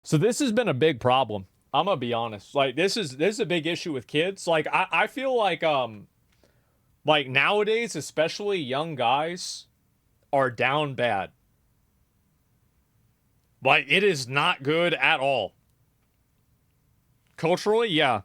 So this has been a big problem. I'm gonna be honest. Like this is a big issue with kids. Like I feel like nowadays, especially young guys are down bad. Like it is not good at all. Culturally, yeah.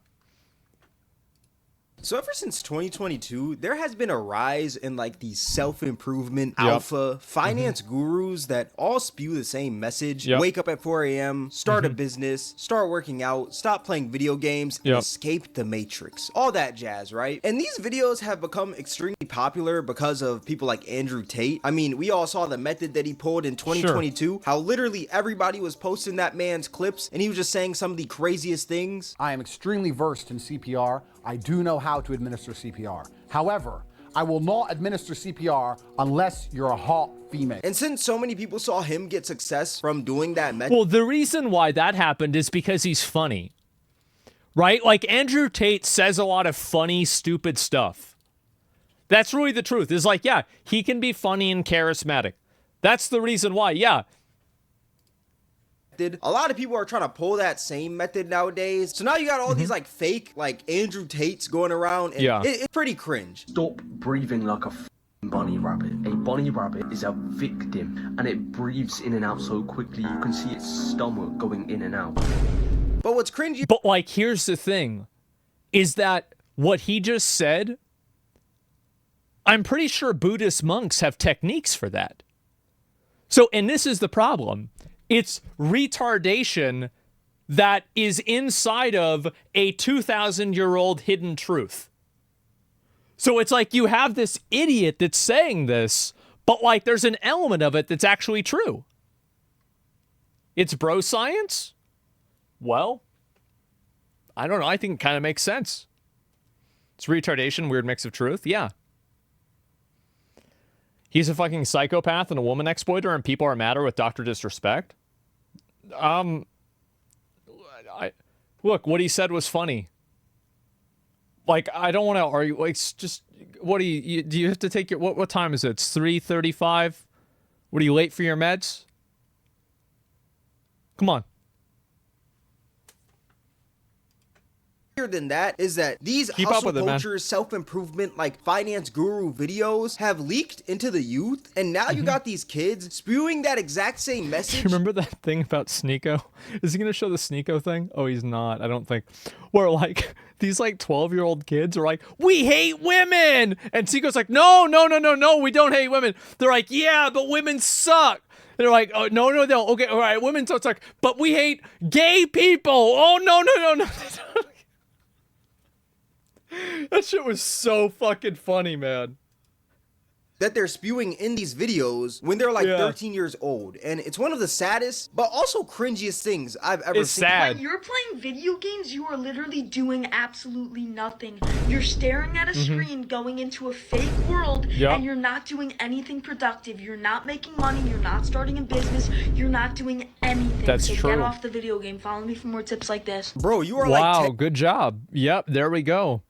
So ever since 2022, there has been a rise in like these self-improvement Yep. alpha finance gurus that all spew the same message. Yep. Wake up at 4 a.m., start a business, start working out, stop playing video games, and Yep. escape the matrix. All that jazz, right? And these videos have become extremely popular because of people like Andrew Tate. I mean, we all saw the method that he pulled in 2022, how literally everybody was posting that man's clips and he was just saying some of the craziest things. I am extremely versed in CPR. I do know how to administer CPR. However, I will not administer CPR unless you're a hot female. And since so many people saw him get success from doing that method, Well, the reason why that happened is because he's funny. Right? Like Andrew Tate says a lot of funny, stupid stuff. That's really the truth. Is like, yeah, he can be funny and charismatic. That's the reason why. Yeah. a lot of people are trying to pull that same method nowadays. So now you got all these like fake, like Andrew Tates going around, and Yeah. it's pretty cringe. Stop breathing like a bunny rabbit. A bunny rabbit is a victim and it breathes in and out so quickly you can see its stomach going in and out. But what's cringy, But like, here's the thing, is that what he just said, I'm pretty sure Buddhist monks have techniques for that. So, and this is the problem. It's retardation that is inside of a 2,000-year-old hidden truth. So it's like you have this idiot that's saying this, but like there's an element of it that's actually true. It's bro science? Well, I don't know. I think it kind of makes sense. It's retardation, weird mix of truth. Yeah. He's a fucking psychopath and a woman exploiter and people are madder with Dr. Disrespect. Look, what he said was funny. Like, I don't want to argue. Like, it's just, what do you have to take your, what time is it? It's 3:35. What, are you late for your meds? Come on. than that is that these Keep up hustle with it, man. culture, self-improvement, like finance guru videos have leaked into the youth, and now you got these kids spewing that exact same Do message. you remember that thing about Sneeko? Is he going to show the Sneeko thing? Oh, he's not. I don't think. Where like these like 12-year-old kids are like, we hate women. And Sneeko's like, no, we don't hate women. They're like, yeah, but women suck. They're like, oh, no. Okay, all right, women don't suck. But we hate gay people. Oh, no. That shit was so fucking funny, man. That they're spewing in these videos when they're like Yeah. 13 years old. And it's one of the saddest, but also cringiest things I've ever It's seen. sad. When you're playing video games, you are literally doing absolutely nothing. You're staring at a screen, going into a fake world, Yup. and you're not doing anything productive. You're not making money. You're not starting a business. You're not doing anything. That's so true. get off the video game. Follow me for more tips like this. Bro, you are Wow, like good job. Yep, there we go.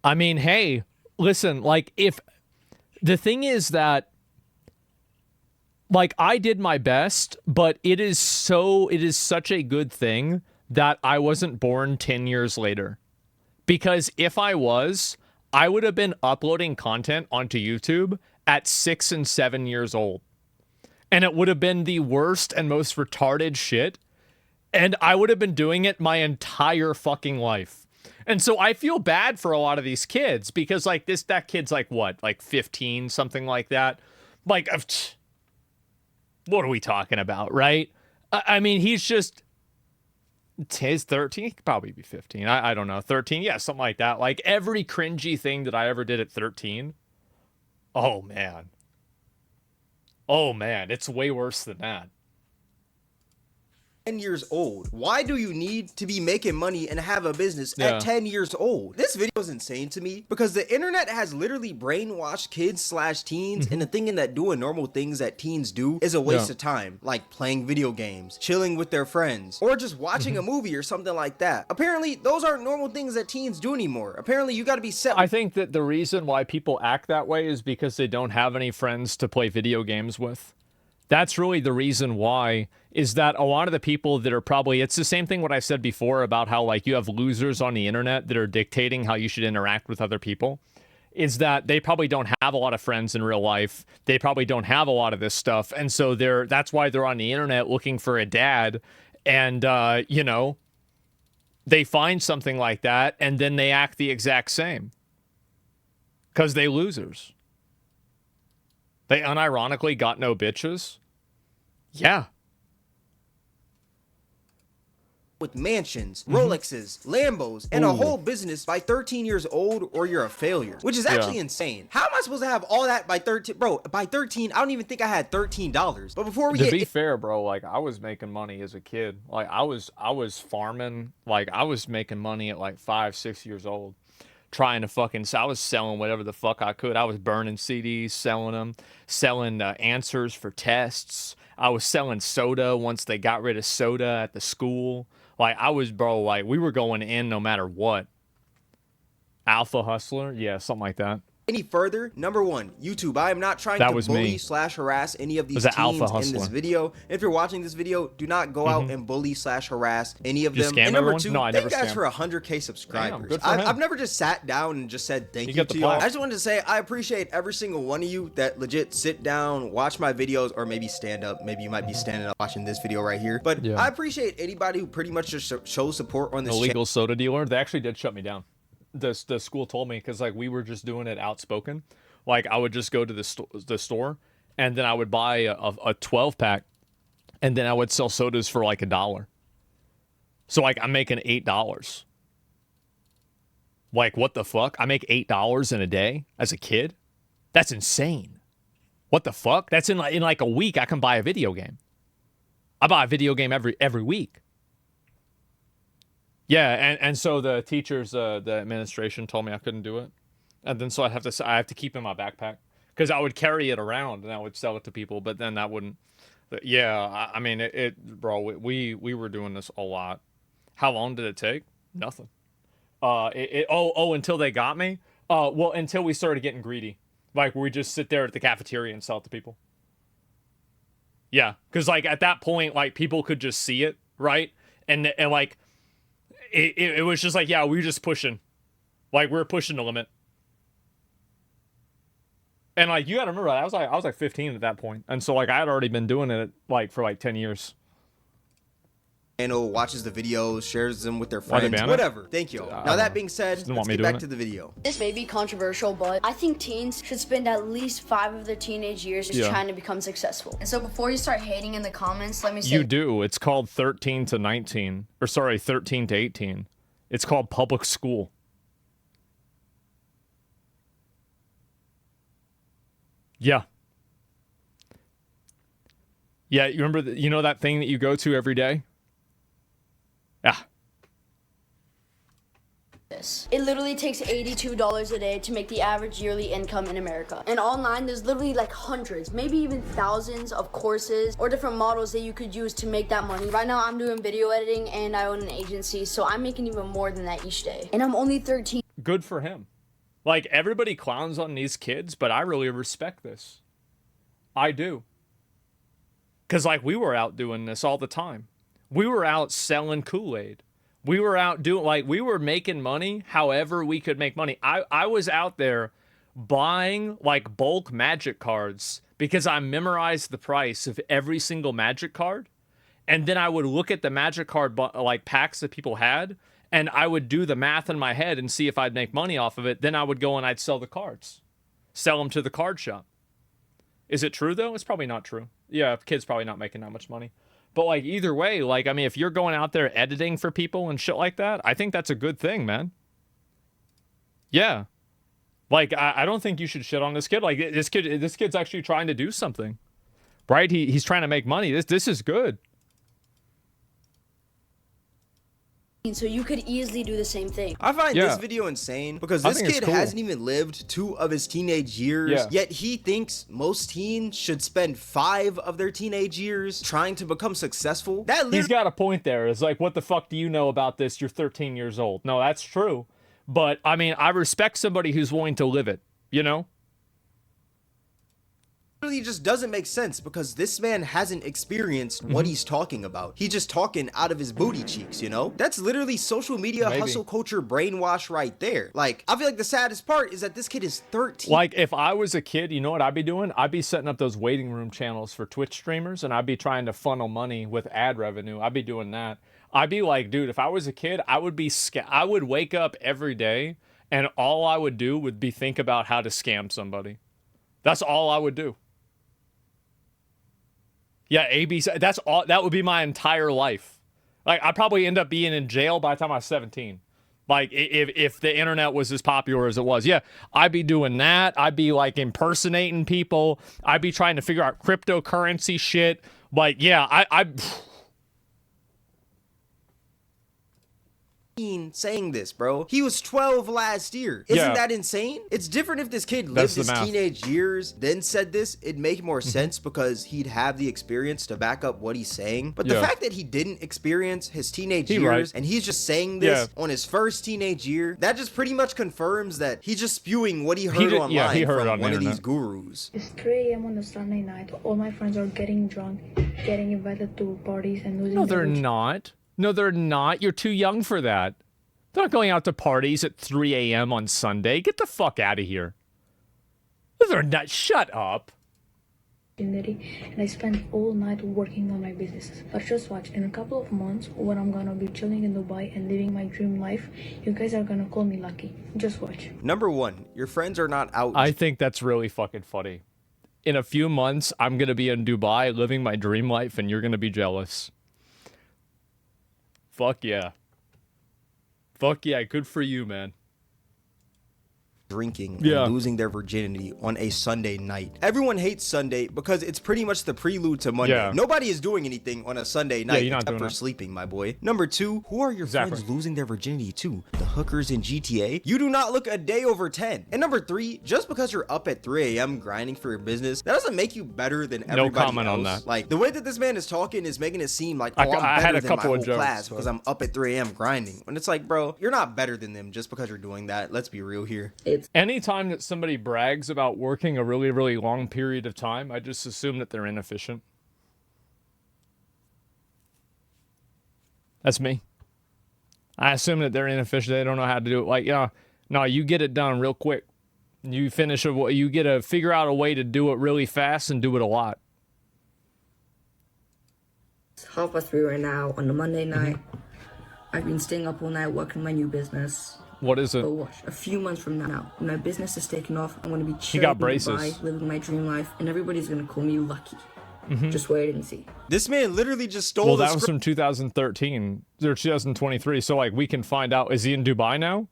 I mean, hey, listen, like if the thing is that like I did my best, but it is such a good thing that I wasn't born 10 years later. Because if I was, I would have been uploading content onto YouTube at 6 and 7 years old. And it would have been the worst and most retarded shit. And I would have been doing it my entire fucking life. And so I feel bad for a lot of these kids because like that kid's like what, like 15, something like that. Like, what are we talking about, right? I mean, he's just, he's 13, he could probably be 15. I don't know, 13, yeah, something like that. Like every cringy thing that I ever did at 13. Oh man, it's way worse than that. 10 years old. Why do you need to be making money and have a business Yeah. at 10 years old? This video is insane to me because the internet has literally brainwashed kids/teens into thinking that doing normal things that teens do is a waste Yeah. of time, like playing video games, chilling with their friends, or just watching a movie or something like that. Apparently, those aren't normal things that teens do anymore. Apparently, you got to be set. I think that the reason why people act that way is because they don't have any friends to play video games with. That's really the reason why is that a lot of the people that are probably, it's the same thing what I said before about how like you have losers on the internet that are dictating how you should interact with other people, is that they probably don't have a lot of friends in real life. They probably don't have a lot of this stuff. And so that's why they're on the internet looking for a dad. And, you know, they find something like that and then they act the exact same. Because they losers. They unironically got no bitches. Yeah. With mansions, Rolexes, Lambos, and a whole business by 13 years old, or you're a failure, which is actually insane. How am I supposed to have all that by 13? Bro, by 13, I don't even think I had $13. But before we to be fair, bro, like I was making money as a kid. Like I was farming. Like I was making money at like 5, 6 years old, trying to I was selling whatever the fuck I could. I was burning CDs, selling them, selling answers for tests. I was selling soda once they got rid of soda at the school. Like, like, we were going in no matter what. Alpha hustler? Yeah, something like that. any further, number one, YouTube, I am not trying to bully / harass any of these teens in this video. If you're watching this video, do not go out and bully / harass any of them. And number two, thank you guys for 100K subscribers. I've never just sat down and just said thank you to y'all. I just wanted to say I appreciate every single one of you that legit sit down, watch my videos, or maybe stand up. Maybe you might be standing up watching this video right here. But I appreciate anybody who pretty much just shows support on this channel. Illegal soda dealer. They actually did shut me down. The school told me, because like we were just doing it outspoken. Like I would just go to the store and then I would buy a 12-pack and then I would sell sodas for like $1. So like I'm making $8. Like what the fuck? I make $8 in a day as a kid? That's insane. What the fuck? That's in like a week I can buy a video game. I buy a video game every week. Yeah, and so the teachers, the administration told me I couldn't do it, and then so I have to keep it in my backpack because I would carry it around and I would sell it to people, but then that wouldn't. Yeah, I mean bro. We were doing this a lot. How long did it take? Nothing. Until they got me. Well, until we started getting greedy, like we just sit there at the cafeteria and sell it to people. Yeah, because like at that point, like people could just see it, right, and like. It was just like, yeah, we were just pushing. Like, we were pushing the limit. And, like, you gotta remember, I was like 15 at that point. And so, like, I had already been doing it, like, for, like, 10 years. Watches the videos, shares them with their friends, whatever. Thank you. Now, that being said, let's get back to the video. This may be controversial, but I think teens should spend at least 5 of their teenage years just trying to become successful. And so before you start hating in the comments, let me say... You do. It's called 13 to 19. Or, sorry, 13 to 18. It's called public school. Yeah. Yeah, you remember, you know that thing that you go to every day? Yeah. It literally takes $82 a day to make the average yearly income in America. And online, there's literally like hundreds, maybe even thousands of courses or different models that you could use to make that money. Right now, I'm doing video editing and I own an agency, so I'm making even more than that each day. And I'm only 13. Good for him. Like, everybody clowns on these kids, but I really respect this. I do. Because, like, we were out doing this all the time. We were out selling Kool-Aid. We were out doing, like, we were making money however we could make money. I was out there buying, like, bulk magic cards because I memorized the price of every single magic card. And then I would look at the magic card, like, packs that people had, and I would do the math in my head and see if I'd make money off of it. Then I would go and I'd sell the cards. Sell them to the card shop. Is it true, though? It's probably not true. Yeah, kid's probably not making that much money. But, like, either way, like, I mean, if you're going out there editing for people and shit like that, I think that's a good thing, man. Yeah. Like, I don't think you should shit on this kid. Like, this kid's actually trying to do something. Right? He's trying to make money. This is good. So you could easily do the same thing. I find this video insane because this kid hasn't even lived 2 of his teenage years, yet he thinks most teens should spend 5 of their teenage years trying to become successful. He's got a point there. It's like, what the fuck do you know about this? You're 13 years old. No, that's true. But, I mean, I respect somebody who's willing to live it, you know? really just doesn't make sense because this man hasn't experienced what he's talking about. He's just talking out of his booty cheeks, you know? That's literally social media hustle culture brainwash right there. Like, I feel like the saddest part is that this kid is 13. Like, if I was a kid, you know what I'd be doing? I'd be setting up those waiting room channels for Twitch streamers, and I'd be trying to funnel money with ad revenue. I'd be doing that. I'd be like, dude, if I was a kid, I would wake up every day, and all I would do would be think about how to scam somebody. That's all I would do. Yeah, ABC, that's all. That would be my entire life. Like, I'd probably end up being in jail by the time I was 17. Like, if the internet was as popular as it was. Yeah, I'd be doing that. I'd be, like, impersonating people. I'd be trying to figure out cryptocurrency shit. Like, yeah, I saying this, bro. He was 12 last year. Isn't that insane? It's different if this kid lived his teenage years, then said this. It'd make more sense because he'd have the experience to back up what he's saying. But the fact that he didn't experience his teenage years and he's just saying this on his first teenage year, that just pretty much confirms that he's just spewing what he heard online from one of these gurus. It's 3 a.m. on a Sunday night. All my friends are getting drunk, getting invited to parties and losing. No, they're not. No, they're not. You're too young for that. They're not going out to parties at 3 a.m. on Sunday. Get the fuck out of here. They're not. Shut up. And I spent all night working on my businesses. But just watch, in a couple of months, when I'm gonna be chilling in Dubai and living my dream life, you guys are gonna call me lucky. Just watch. Number one, your friends are not out. I think that's really fucking funny. In a few months, I'm gonna be in Dubai living my dream life, and you're gonna be jealous. Fuck yeah. Fuck yeah, good for you, man. Drinking and losing their virginity on a Sunday night. Everyone hates Sunday because it's pretty much the prelude to Monday. Nobody is doing anything on a Sunday night except for sleeping, my boy. Number two, who are your friends losing their virginity to? The hookers in GTA? You do not look a day over 10. And number three, just because you're up at 3 a.m. grinding for your business, that doesn't make you better than everybody No comment else. on that. Like, the way that this man is talking is making it seem like, oh, I'm better than my whole class because I'm up at 3 a.m. grinding. And it's like, bro, you're not better than them just because you're doing that. Let's be real here. Anytime that somebody brags about working a really, really long period of time, I just assume that they're inefficient. That's me. I assume that they're inefficient. They don't know how to do it. Like, no, you get it done real quick. You finish you get to figure out a way to do it really fast and do it a lot. It's 3:30 right now on a Monday night. I've been staying up all night working my new business. What is it? But watch, a few months from now, when my business is taking off, I'm going to be chilling in Dubai, living my dream life, and everybody's going to call me lucky. Just wait and see. This man literally just stole that was from 2013 or 2023. So, like, we can find out. Is he in Dubai now?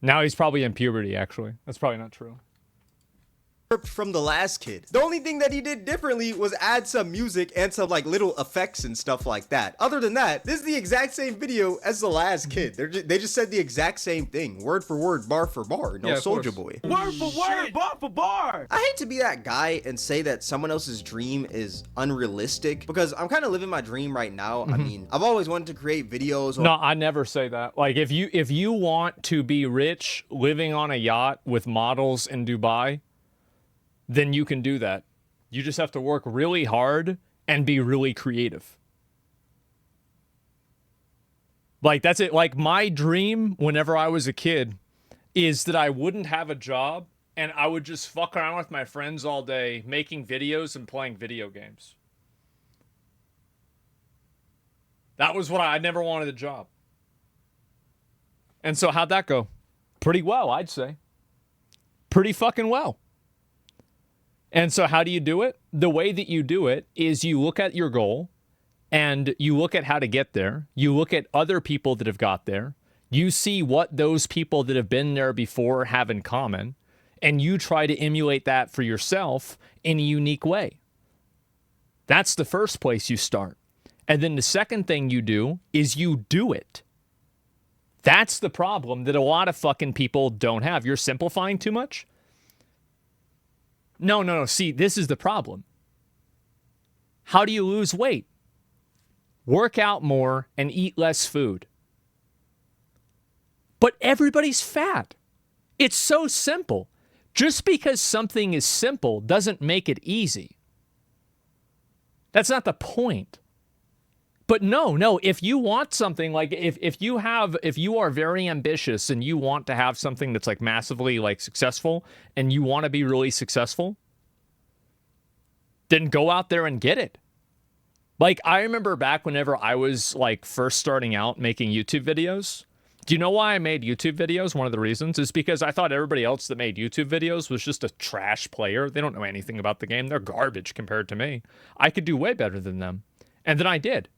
Now he's probably in puberty, actually. That's probably not true. From the last kid. The only thing that he did differently was add some music and some like little effects and stuff like that. Other than that, this is the exact same video as the last kid. They just said the exact same thing, word for word, bar for bar. No, Soldier Boy. Word for word, bar for bar. I hate to be that guy and say that someone else's dream is unrealistic because I'm kind of living my dream right now. I mean, I've always wanted to create videos. No, I never say that. Like, if you want to be rich, living on a yacht with models in Dubai, then you can do that. You just have to work really hard and be really creative. Like, that's it. Like, my dream whenever I was a kid is that I wouldn't have a job and I would just fuck around with my friends all day making videos and playing video games. That was what I never wanted a job. And so how'd that go? Pretty well, I'd say. Pretty fucking well. And so how do you do it? The way that you do it is you look at your goal and you look at how to get there. You look at other people that have got there. You see what those people that have been there before have in common, and you try to emulate that for yourself in a unique way. That's the first place you start. And then the second thing you do is you do it. That's the problem that a lot of fucking people don't have. You're simplifying too much. No. See, this is the problem. How do you lose weight? Work out more and eat less food. But everybody's fat. It's so simple. Just because something is simple doesn't make it easy. That's not the point. But no, if you want something, like if you are very ambitious and you want to have something that's like massively like successful and you want to be really successful, then go out there and get it. Like, I remember back whenever I was like first starting out making YouTube videos. Do you know why I made YouTube videos? One of the reasons is because I thought everybody else that made YouTube videos was just a trash player. They don't know anything about the game. They're garbage compared to me. I could do way better than them. And then I did.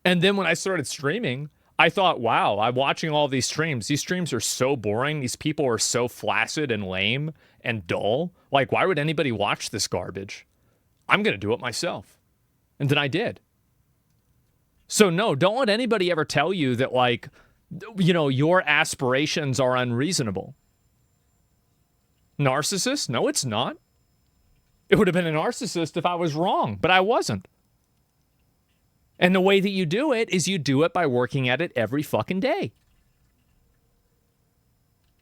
And then when I started streaming, I thought, wow, I'm watching all these streams. These streams are so boring. These people are so flaccid and lame and dull. Like, why would anybody watch this garbage? I'm going to do it myself. And then I did. So no, don't let anybody ever tell you that, like, you know, your aspirations are unreasonable. Narcissist? No, it's not. It would have been a narcissist if I was wrong, but I wasn't. And the way that you do it is you do it by working at it every fucking day.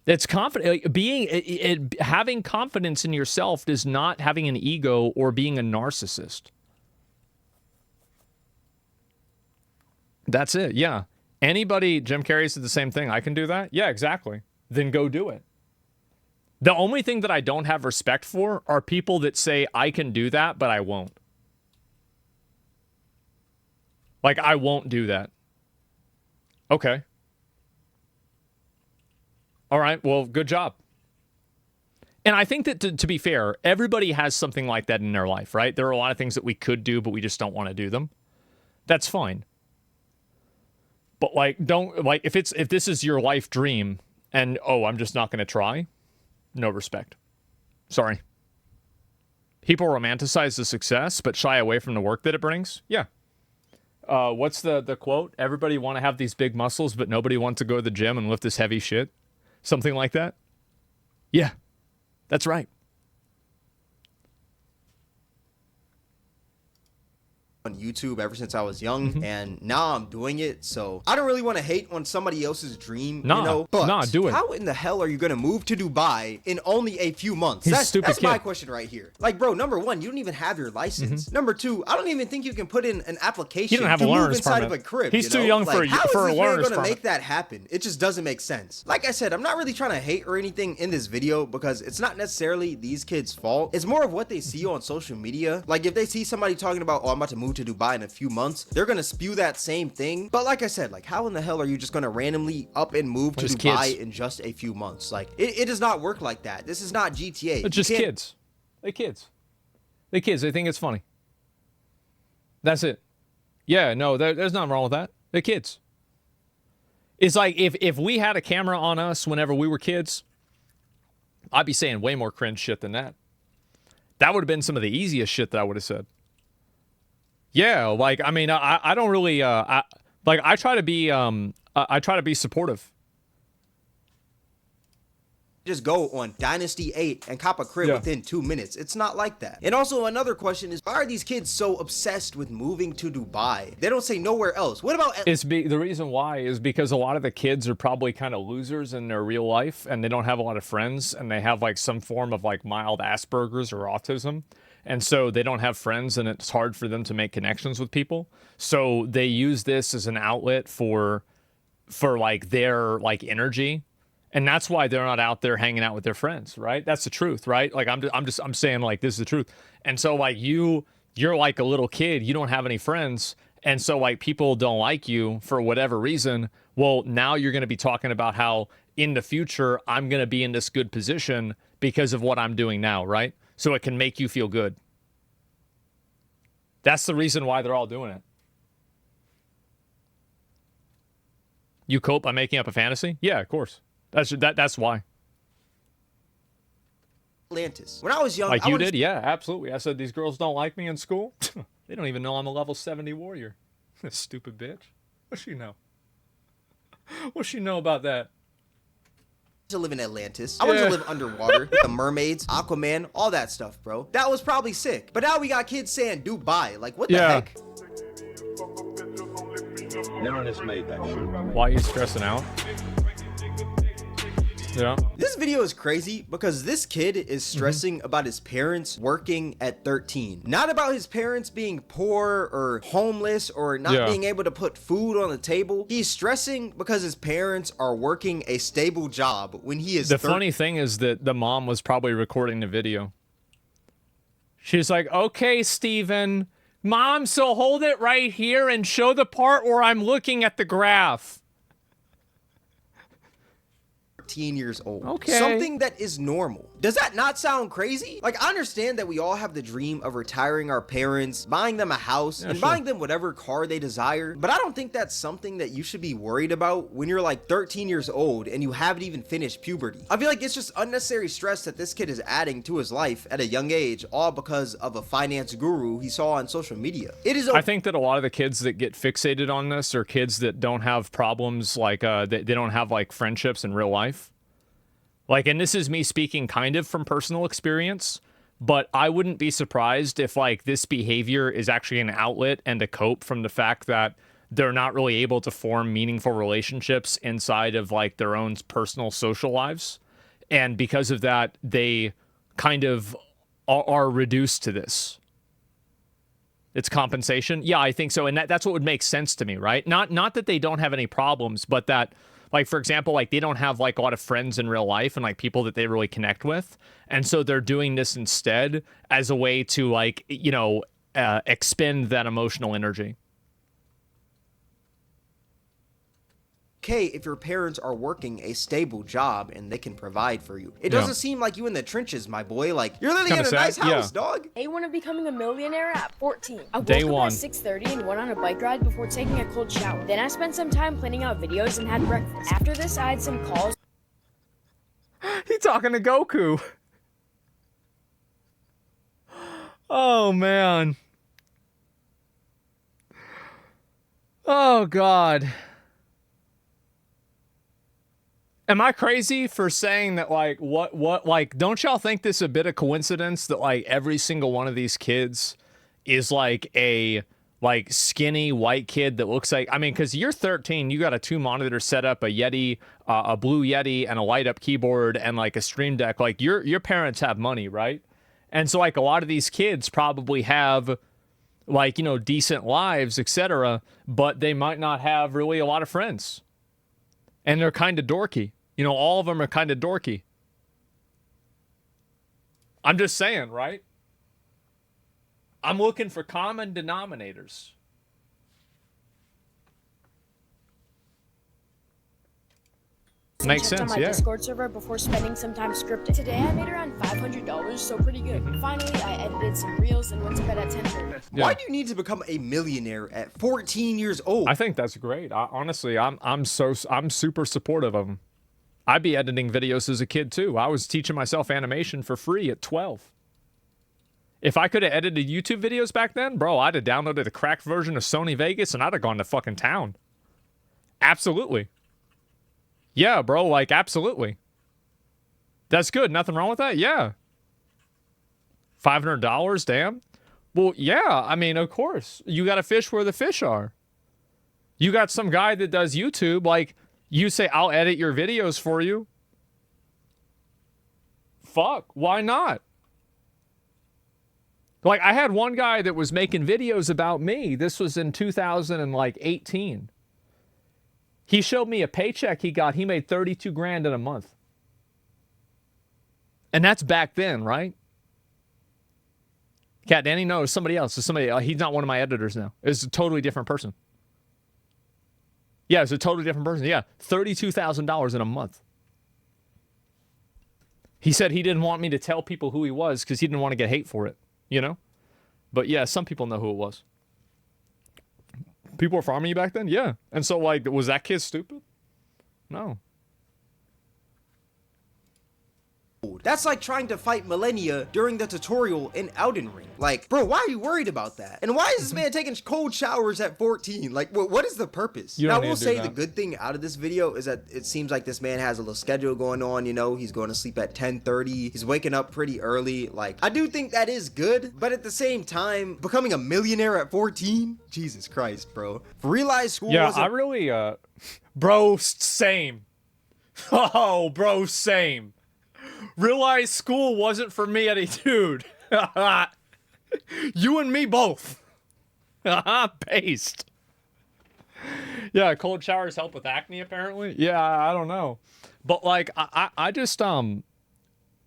It's confident. Having confidence in yourself is not having an ego or being a narcissist. That's it. Yeah. Anybody, Jim Carrey said the same thing. I can do that. Yeah, exactly. Then go do it. The only thing that I don't have respect for are people that say I can do that, but I won't. Like, I won't do that. Okay. All right. Well, good job. And I think that, to be fair, everybody has something like that in their life, right? There are a lot of things that we could do, but we just don't want to do them. That's fine. But, like, don't, like, if this is your life dream and, oh, I'm just not going to try, no respect. Sorry. People romanticize the success, but shy away from the work that it brings? Yeah. What's the quote? Everybody want to have these big muscles, but nobody wants to go to the gym and lift this heavy shit? Something like that? Yeah, that's right. On YouTube ever since I was young, and now I'm doing it, so I don't really want to hate on somebody else's dream, you know, but do it. How in the hell are you gonna move to Dubai in only a few months? That's my question right here. Like, bro, number one, you don't even have your license. Number two, I don't even think you can put in an application to move inside of a crib. He's too young for a learner's permit. How is this man gonna make that happen? It just doesn't make sense. Like I said, I'm not really trying to hate or anything in this video because it's not necessarily these kids' fault. It's more of what they see on social media. Like, if they see somebody talking about, oh, I'm about to move to Dubai in a few months, they're gonna spew that same thing. But like I said, like, how in the hell are you just gonna randomly up and move to Dubai in just a few months? Like, it does not work like that. This is not GTA. It's just kids. They kids. They think it's funny. That's it. Yeah, no, there's nothing wrong with that. They're kids. It's like if we had a camera on us whenever we were kids, I'd be saying way more cringe shit than that. That would have been some of the easiest shit that I would have said. Yeah, like, I mean, I don't really, I try to be supportive. Just go on Dynasty 8 and cop a crib within 2 minutes. It's not like that. And also another question is, why are these kids so obsessed with moving to Dubai? They don't say nowhere else. What about... The reason why is because a lot of the kids are probably kind of losers in their real life and they don't have a lot of friends and they have like some form of like mild Asperger's or autism. And so they don't have friends and it's hard for them to make connections with people. So they use this as an outlet for like their like energy. And that's why they're not out there hanging out with their friends, right? That's the truth, right? Like I'm saying, like, this is the truth. And so like you're like a little kid, you don't have any friends. And so like people don't like you for whatever reason. Well, now you're going to be talking about how in the future, I'm going to be in this good position because of what I'm doing now, right? So it can make you feel good. That's the reason why they're all doing it. You cope by making up a fantasy? Yeah, of course. That's why. Atlantis. When I was young, like you did, yeah, absolutely. I said these girls don't like me in school. They don't even know I'm a level 70 warrior. This stupid bitch. What's she know? What's she know about that? To live in Atlantis. I wanted to live underwater with the mermaids, Aquaman, all that stuff, bro. That was probably sick. But now we got kids saying Dubai. Like, what the heck? Why are you stressing out? Yeah. This video is crazy because this kid is stressing about his parents working at 13. Not about his parents being poor or homeless or not being able to put food on the table. He's stressing because his parents are working a stable job when he is The funny thing is that the mom was probably recording the video. She's like, okay, Steven. Mom, so hold it right here and show the part where I'm looking at the graph. 13 years old. Okay. Something that is normal. Does that not sound crazy? Like, I understand that we all have the dream of retiring our parents, buying them a house, and buying them whatever car they desire, but I don't think that's something that you should be worried about when you're like 13 years old and you haven't even finished puberty. I feel like it's just unnecessary stress that this kid is adding to his life at a young age, all because of a finance guru he saw on social media. It is. I think that a lot of the kids that get fixated on this are kids that don't have problems, like they don't have like friendships in real life. Like, and this is me speaking kind of from personal experience, but I wouldn't be surprised if like this behavior is actually an outlet and a cope from the fact that they're not really able to form meaningful relationships inside of like their own personal social lives. And because of that, they kind of are reduced to this. It's compensation. Yeah, I think so. And that's what would make sense to me, right? Not that they don't have any problems, but that, like, for example, like they don't have like a lot of friends in real life and like people that they really connect with. And so they're doing this instead as a way to like, you know, expend that emotional energy. Okay, if your parents are working a stable job and they can provide for you. It doesn't seem like you in the trenches, my boy. Like, you're living in a nice house, dog. Day one of becoming a millionaire at 14. I Day woke one. up at 6:30 and went on a bike ride before taking a cold shower. Then I spent some time planning out videos and had breakfast. After this, I had some calls. He talking to Goku. Oh, man. Oh, God. Am I crazy for saying that, like, like, don't y'all think this a bit of coincidence that, like, every single one of these kids is, like, a, like, skinny white kid that looks like, I mean, because you're 13, you got a 2-monitor setup, a Yeti, a blue Yeti, and a light-up keyboard, and, like, a Stream Deck. Like, your parents have money, right? And so, like, a lot of these kids probably have, like, you know, decent lives, etc., but they might not have really a lot of friends. And they're kind of dorky. You know, all of them are kind of dorky. I'm just saying, right? I'm looking for common denominators. Makes sense, on my Discord server before spending some time scripting. Today I made around $500, so pretty good. Finally, I edited some reels and went to bed at 10:30. Yeah. Why do you need to become a millionaire at 14 years old? I think that's great. Honestly, I'm super supportive of them. I'd be editing videos as a kid too. I was teaching myself animation for free at 12. If I could have edited YouTube videos back then, bro, I'd have downloaded a cracked version of Sony Vegas and I'd have gone to fucking town. Absolutely. Yeah, bro, like, absolutely. That's good. Nothing wrong with that? Yeah. $500, damn. Well, yeah, I mean, of course. You got to fish where the fish are. You got some guy that does YouTube, like, you say, I'll edit your videos for you. Fuck, why not? Like, I had one guy that was making videos about me. This was in 2018. He showed me a paycheck he got. He made 32 grand in a month. And that's back then, right? CatDany? No, it's somebody else. It's somebody. He's not one of my editors now. It's a totally different person. Yeah, it's a totally different person. Yeah, $32,000 in a month. He said he didn't want me to tell people who he was because he didn't want to get hate for it, you know? But yeah, some people know who it was. People were farming you back then? Yeah. And so, like, was that kid stupid? No. That's like trying to fight Millennia during the tutorial in Elden Ring. Like, bro, why are you worried about that? And why is this man taking cold showers at 14? Like, what is the purpose? Now, I will say the good thing out of this video is that it seems like this man has a little schedule going on, you know? He's going to sleep at 10:30. He's waking up pretty early. Like, I do think that is good, but at the same time, becoming a millionaire at 14? Jesus Christ, bro. Realize school wasn't... I really, bro, same. Oh, bro, same. Realized school wasn't for me any dude. You and me both. Paste. Yeah, cold showers help with acne, apparently. Yeah, I don't know. But, like, I just,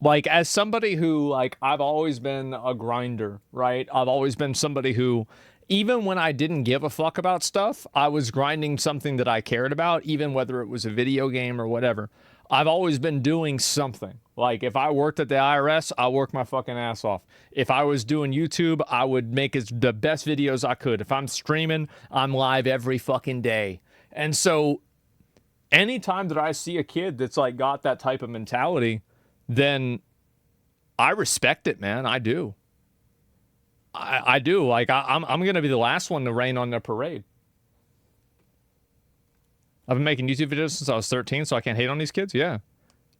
like, as somebody who, like, I've always been a grinder, right? I've always been somebody who, even when I didn't give a fuck about stuff, I was grinding something that I cared about, even whether it was a video game or whatever. I've always been doing something. Like, if I worked at the IRS, I worked my fucking ass off. If I was doing YouTube, I would make the best videos I could. If I'm streaming, I'm live every fucking day. And so, anytime that I see a kid that's, like, got that type of mentality, then I respect it, man. I do. I do. Like, I'm going to be the last one to rain on the parade. I've been making YouTube videos since I was 13, so I can't hate on these kids. Yeah.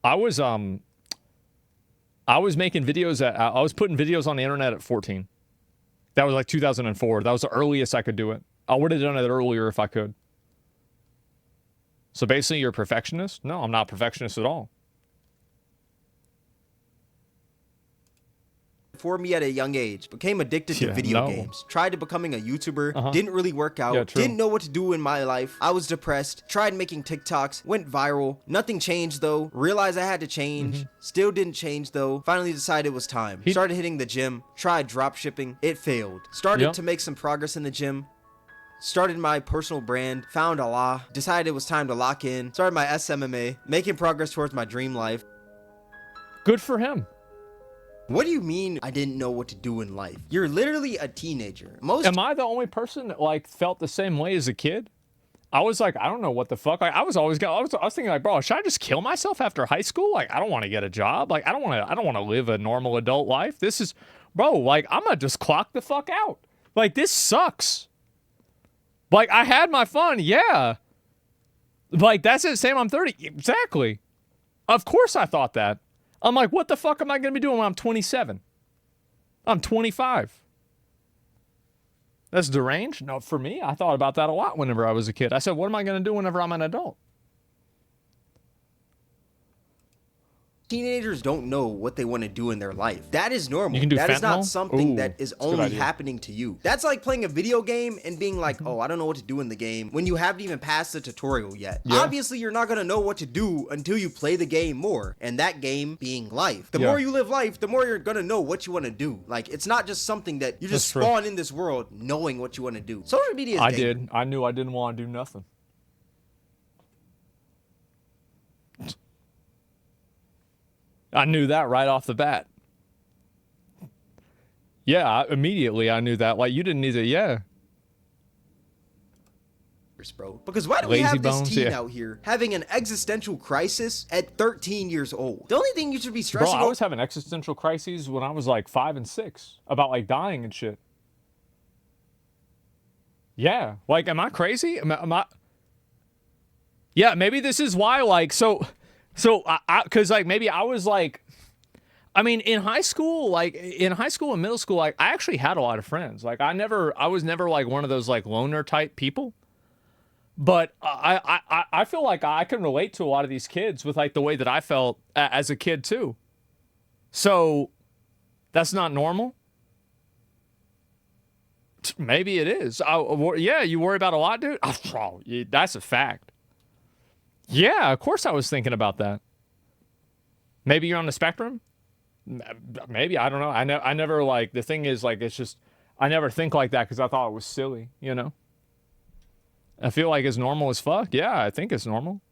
I was making videos I was putting videos on the internet at 14. That was like 2004. That was the earliest I could do it. I would have done it earlier if I could. So basically, you're a perfectionist? No, I'm not a perfectionist at all. For me at a young age, became addicted to video games, tried to becoming a YouTuber, didn't really work out, didn't know what to do in my life, I was depressed, tried making TikToks, went viral, nothing changed though, realized I had to change, still didn't change though, finally decided it was time, started hitting the gym, tried drop shipping, it failed, started to make some progress in the gym, started my personal brand, found Allah, decided it was time to lock in, started my SMMA, making progress towards my dream life. Good for him. What do you mean I didn't know what to do in life? You're literally a teenager. Am I the only person that, like, felt the same way as a kid? I was like, I don't know what the fuck. Like, I was thinking, like, bro, should I just kill myself after high school? Like, I don't want to get a job. Like, I don't want to live a normal adult life. This is, bro, like, I'm gonna just clock the fuck out. Like, this sucks. Like, I had my fun, yeah. Like, that's it, Sam, I'm 30. Exactly. Of course I thought that. I'm like, what the fuck am I going to be doing when I'm 27? I'm 25. That's deranged? No, for me, I thought about that a lot whenever I was a kid. I said, what am I going to do whenever I'm an adult? Teenagers don't know what they want to do in their life. That is normal. You can do that fentanyl? Is not something that is only idea. happening to you. That's like playing a video game and being like, oh, I don't know what to do in the game when you haven't even passed the tutorial yet. Yeah. Obviously, you're not going to know what to do until you play the game more, and that game being life. The more you live life, the more you're going to know what you want to do. Like, it's not just something that you just spawn in this world knowing what you want to do. Social media is dangerous. I knew I didn't want to do nothing. I knew that right off the bat. Yeah, immediately I knew that. Like, you didn't need to, yeah. Bro, because why do we have this teen out here having an existential crisis at 13 years old? The only thing you should be stressing Bro, I was having existential crises when I was like 5 and 6 about like dying and shit. Yeah, like, am I crazy? Am I? Yeah, maybe this is why, like, so because, like, maybe I was, like, I mean, in high school and middle school, like, I actually had a lot of friends. Like, I was never, like, one of those, like, loner type people. But I feel like I can relate to a lot of these kids with, like, the way that I felt as a kid, too. So, that's not normal? Maybe it is. Yeah, you worry about a lot, dude? Oh, that's a fact. Yeah, of course I was thinking about that. Maybe you're on the spectrum? Maybe, I don't know. I never, like, the thing is, like, it's just, I never think like that because I thought it was silly, you know? I feel like it's normal as fuck. Yeah, I think it's normal.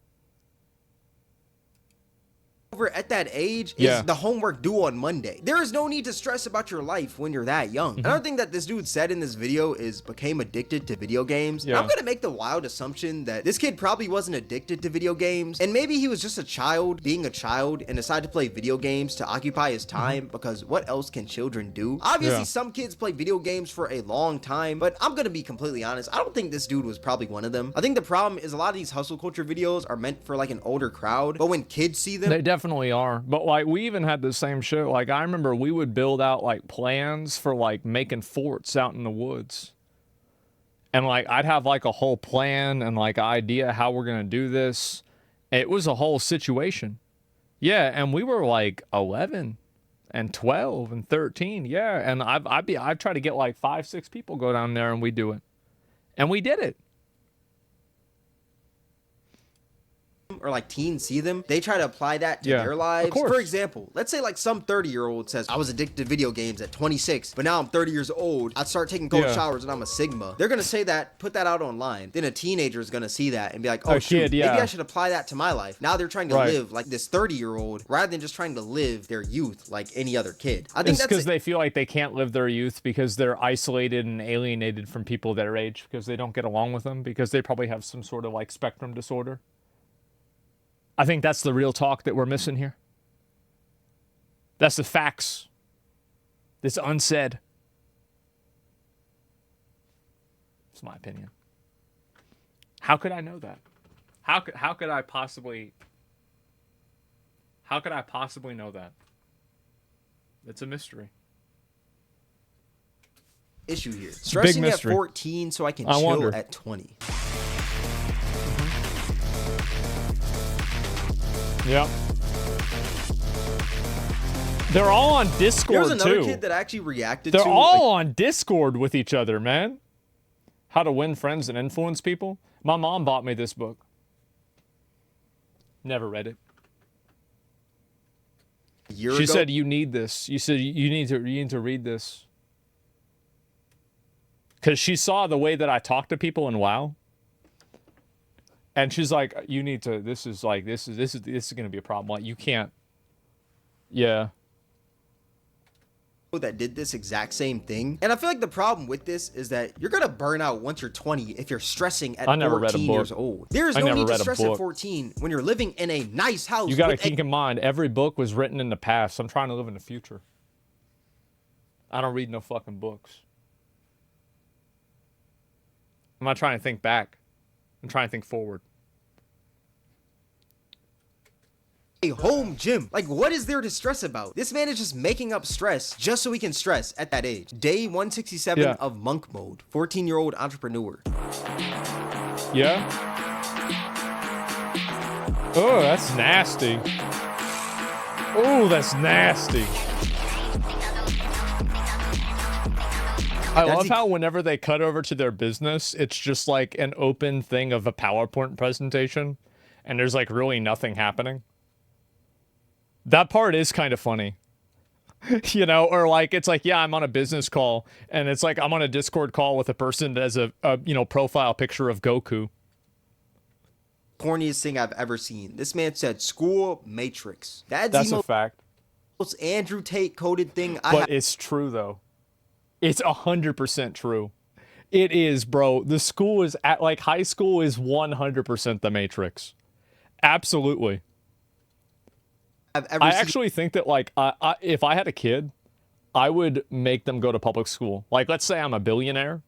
At that age is the homework due on Monday. There is no need to stress about your life when you're that young. Another thing that this dude said in this video is became addicted to video games. I'm gonna make the wild assumption that this kid probably wasn't addicted to video games, and maybe he was just a child being a child and decided to play video games to occupy his time, because what else can children do? Obviously, some kids play video games for a long time, but I'm gonna be completely honest, I don't think this dude was probably one of them. I think the problem is a lot of these hustle culture videos are meant for, like, an older crowd, but when kids see them, they definitely are. But, like, we even had the same shit. Like, I remember we would build out, like, plans for, like, making forts out in the woods. And, like, I'd have, like, a whole plan and, like, idea how we're gonna do this. It was a whole situation. Yeah, and we were like 11 and 12 and 13. Yeah, and I've tried to get like 5, 6 people go down there and we do it. And we did it. Or like teens see them, they try to apply that to Yeah, their of lives. course. For example, let's say like some 30-year-old says, I was addicted to video games at 26, but now I'm 30 years old. I'd start taking cold Yeah. showers and I'm a Sigma. They're going to say that, put that out online. Then a teenager is going to see that and be like, oh, A shoot, kid, yeah. maybe I should apply that to my life. Now they're trying to Right. live like this 30-year-old rather than just trying to live their youth like any other kid. I think It's that's because they feel like they can't live their youth because they're isolated and alienated from people their age because they don't get along with them because they probably have some sort of like spectrum disorder. I think that's the real talk that we're missing here. That's the facts. That's unsaid. It's my opinion. How could I know that? How could I possibly know that? It's a mystery. issue here. Stressing at mystery. 14 so I can I chill wonder. at 20. Yep. They're all on Discord There was another too. kid that actually reacted They're to all on Discord with each other, man. How to Win Friends and Influence People. My mom bought me this book. Never read it. a year She ago. said, "You need this." You said, "You need to read this." Because she saw the way that I talk to people in WoW, and she's like, "You need to. This is going to be a problem. Like, you can't." Yeah. That did this exact same thing. And I feel like the problem with this is that you're gonna burn out once you're 20 if you're stressing at I never read a 14 book. years old. There's I no never need to read a stress book. at 14 when you're living in a nice house. You got to with keep in mind, every book was written in the past. I'm trying to live in the future. I don't read no fucking books. I'm not trying to think back. I'm trying to think forward. a home gym. Like, what is there to stress about? This man is just making up stress just so he can stress at that age. Day 167 Yeah. of monk mode. 14-year-old entrepreneur. Yeah? Oh, that's nasty. Oh, that's nasty. I love how whenever they cut over to their business, it's just like an open thing of a PowerPoint presentation, and there's like really nothing happening. That part is kind of funny. You know, or like, it's like, yeah, I'm on a business call, and it's like I'm on a Discord call with a person that has a profile picture of Goku. Corniest thing I've ever seen. This man said school matrix. That's That's the a fact. most Andrew Tate coded thing I But have. it's true, though. It's 100% true. It is, bro. The school is at, like, high school is 100% the Matrix. Absolutely. I've ever I seen. actually think that, like, if I had a kid, I would make them go to public school. Like, let's say I'm a billionaire.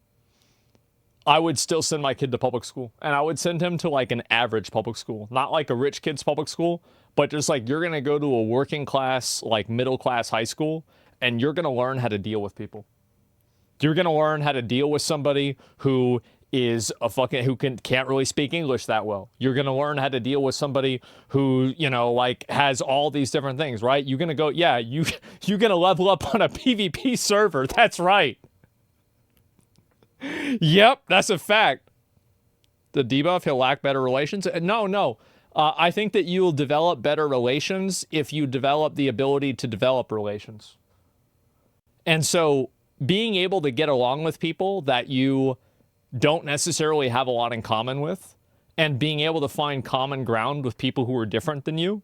I would still send my kid to public school. And I would send him to, like, an average public school. Not like a rich kid's public school, but just, like, you're going to go to a working class, like, middle class high school, and you're going to learn how to deal with people. You're going to learn how to deal with somebody who is can't really speak English that well. You're going to learn how to deal with somebody who, like, has all these different things, right? You're going to go, yeah, you're going to level up on a PvP server. That's right. Yep, that's a fact. The debuff, he'll lack better relations. No. I think that you'll develop better relations if you develop the ability to develop relations. And so being able to get along with people that you don't necessarily have a lot in common with, and being able to find common ground with people who are different than you,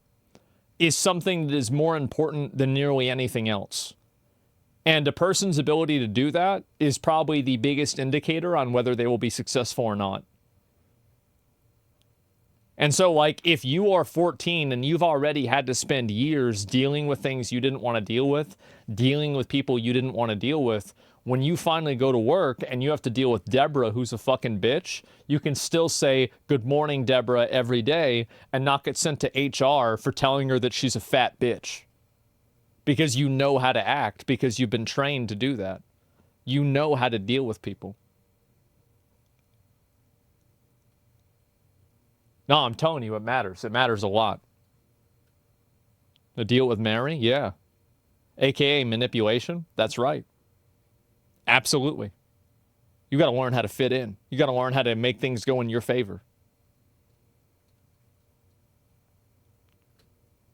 is something that is more important than nearly anything else. And a person's ability to do that is probably the biggest indicator on whether they will be successful or not. And so, like, if you are 14 and you've already had to spend years dealing with things you didn't want to deal with, dealing with people you didn't want to deal with, when you finally go to work and you have to deal with Deborah, who's a fucking bitch, you can still say, "Good morning, Deborah," every day and not get sent to HR for telling her that she's a fat bitch. Because you know how to act, because you've been trained to do that. You know how to deal with people. No, I'm telling you, it matters. It matters a lot. The deal with Mary? Yeah. AKA manipulation? That's right. Absolutely. You got to learn how to fit in. You got to learn how to make things go in your favor.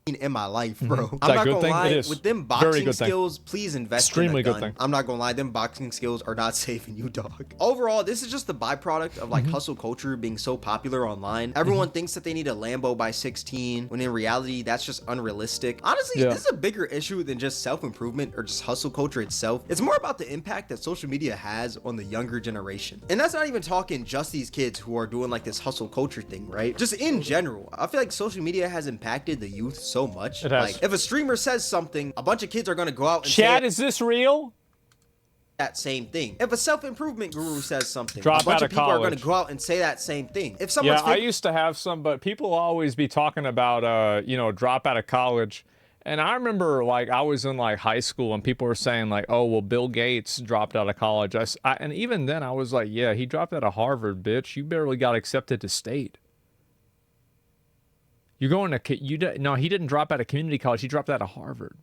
In my life, bro. Mm-hmm. I'm not gonna thing? lie, It is. with them Very boxing good thing. skills, please invest Extremely in a good gun. thing. I'm not gonna lie, them boxing skills are not saving you, dog. Overall, this is just the byproduct of like hustle culture being so popular online. Everyone thinks that they need a Lambo by 16, when in reality, that's just unrealistic. Honestly, this is a bigger issue than just self-improvement or just hustle culture itself. It's more about the impact that social media has on the younger generation. And that's not even talking just these kids who are doing like this hustle culture thing, right? Just in general, I feel like social media has impacted the youth so much. It has. Like, if a streamer says something, a bunch of kids are gonna go out and Chad, say is this real? that same thing. If a self-improvement guru says something, Drop a bunch out of of people are gonna college. go out and say that same thing. If someone's Yeah, I used to have some, but people always be talking about, you know, drop out of college. And I remember, like, I was in, like, high school, and people were saying, like, oh, well, Bill Gates dropped out of college. And even then, I was like, yeah, he dropped out of Harvard, bitch. You barely got accepted to state. You're going to, no, he didn't drop out of community college. He dropped out of Harvard.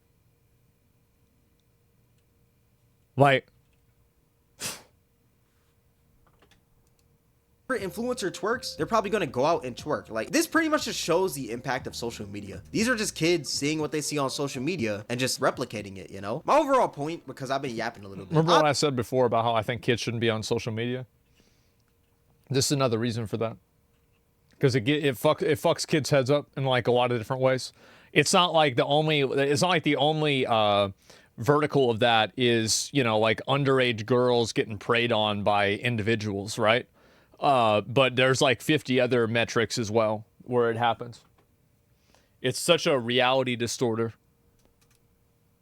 Like, influencer twerks, they're probably gonna go out and twerk. Like, this pretty much just shows the impact of social media. These are just kids seeing what they see on social media and just replicating it, you know? My overall point, because I've been yapping a little bit. remember what I said before about how I think kids shouldn't be on social media? This is another reason for that. Because it fucks kids' heads up in like a lot of different ways. It's not like the only vertical of that is, you know, like underage girls getting preyed on by individuals, right? But there's like 50 other metrics as well where it happens. It's such a reality distorter.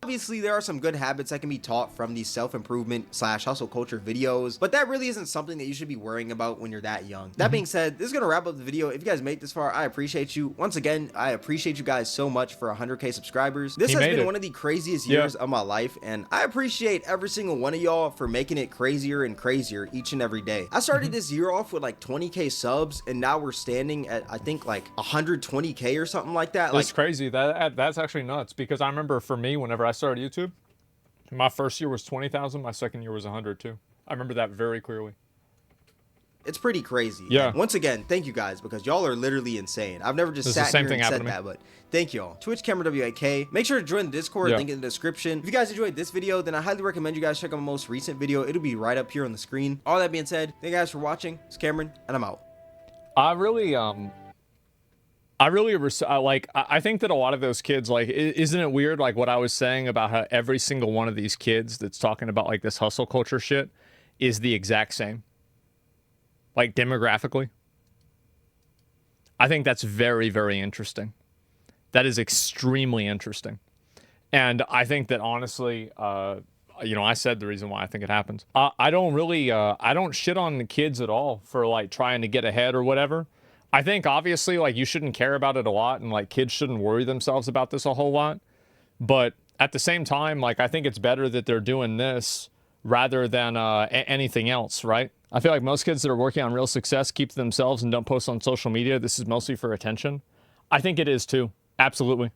Obviously, there are some good habits that can be taught from these self-improvement / hustle culture videos, but that really isn't something that you should be worrying about when you're that young. That being said, this is going to wrap up the video. If you guys made it this far, I appreciate you. Once again, I appreciate you guys so much for 100K subscribers. This has been one of the craziest years of my life, and I appreciate every single one of y'all for making it crazier and crazier each and every day. I started this year off with like 20K subs, and now we're standing at, I think, like 120K or something like that. That's crazy. That's actually nuts, because I remember for me, whenever I started YouTube, my first year was 20,000. My second year was 102. I remember that very clearly. It's pretty crazy. Yeah. And once again, thank you guys, because y'all are literally insane. I've never just sat here and said that, but thank y'all. Twitch Camera WAK. Make sure to join the Discord, link in the description. If you guys enjoyed this video, then I highly recommend you guys check out my most recent video. It'll be right up here on the screen. All that being said, thank you guys for watching. It's Cameron, and I'm out. I think that a lot of those kids, like, isn't it weird, like, what I was saying about how every single one of these kids that's talking about, like, this hustle culture shit is the exact same? Like, demographically. I think that's very, very interesting. That is extremely interesting. And I think that, honestly, you know, I said the reason why I think it happens. I don't shit on the kids at all for, like, trying to get ahead or whatever. I think, obviously, like, you shouldn't care about it a lot, and, like, kids shouldn't worry themselves about this a whole lot. But at the same time, like, I think it's better that they're doing this rather than anything else, right? I feel like most kids that are working on real success keep to themselves and don't post on social media. This is mostly for attention. I think it is, too. Absolutely.